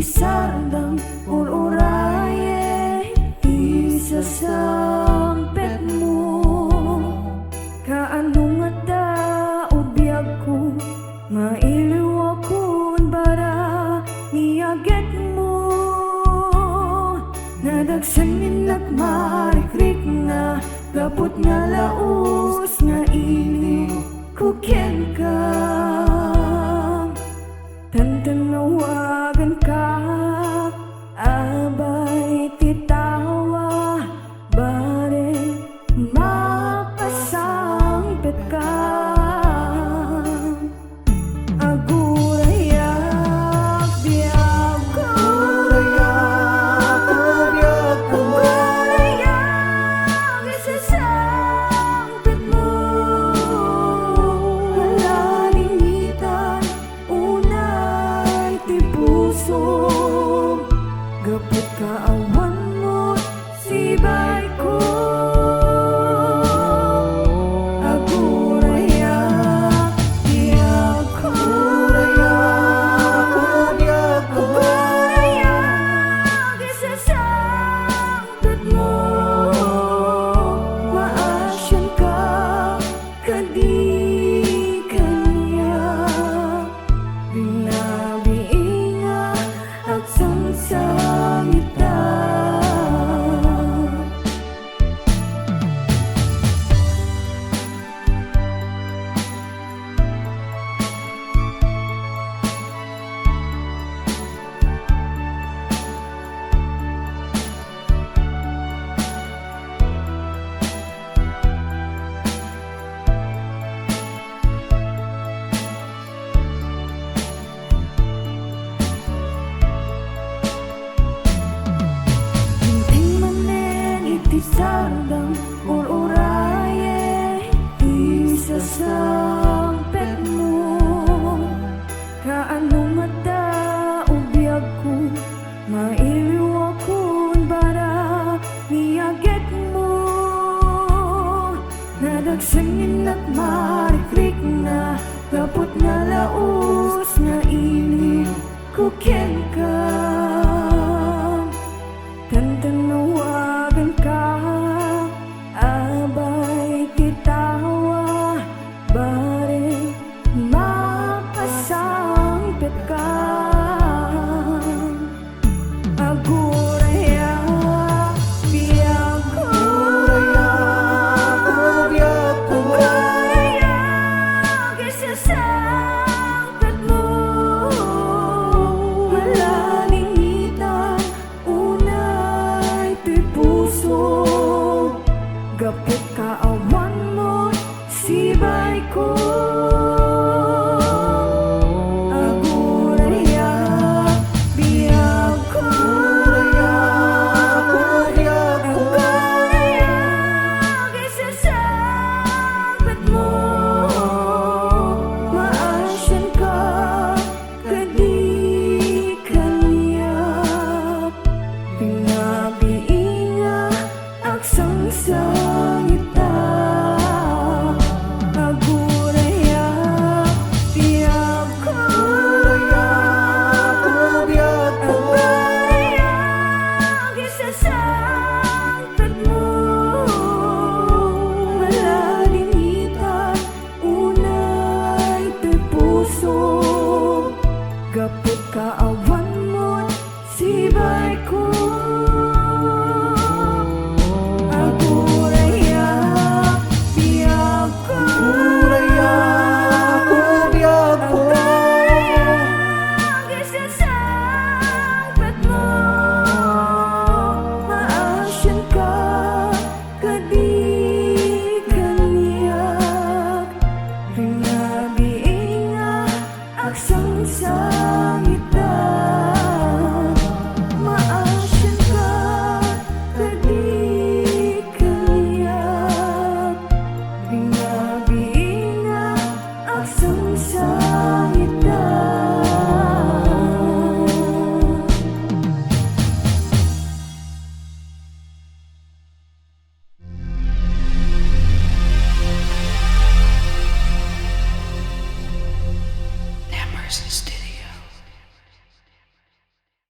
sardang ur-uraye isasampet mo. Kaano nga ta ubiyag ko mailiw akon bara niyaget mo. Nadagsan minak marikrik na gapot nga laos nga iliw kuken ka. Tantanawagan ka abay titawa bare mapasangpet ka. Agurayak biyag ko, agurayak isasangpet mo. Wala ningitan unay ti puso, gapit kaawan mo sibay ko. Agurayak biyag ko, agurayak isasangpet mo. Maasyan ka kadi kanya binabiinga at sangsangita. Sardang ur-uraye isasampet mo. Kaano nga ta ubiyag ko mailiw akon bara niyaget mo. Nadagsan minak marikrik na gapot nga laos nga iliw kuken ka. Tantanawagan ka abay titawa bare mapasangpet ka. Agurayak biyag ko, agurayak isasangpet mo. Wala ningitan unay ti puso, gapit kaawan mo sibay ko. Agurayak biyag ko, agurayak isasangpet mo. Maasyan ka kadi kanyap binabiinga ak sangsangita. Agurayak biyag ko, agurayak isasangpet mo. Wala ningitan unay ti puso, gapit kaawan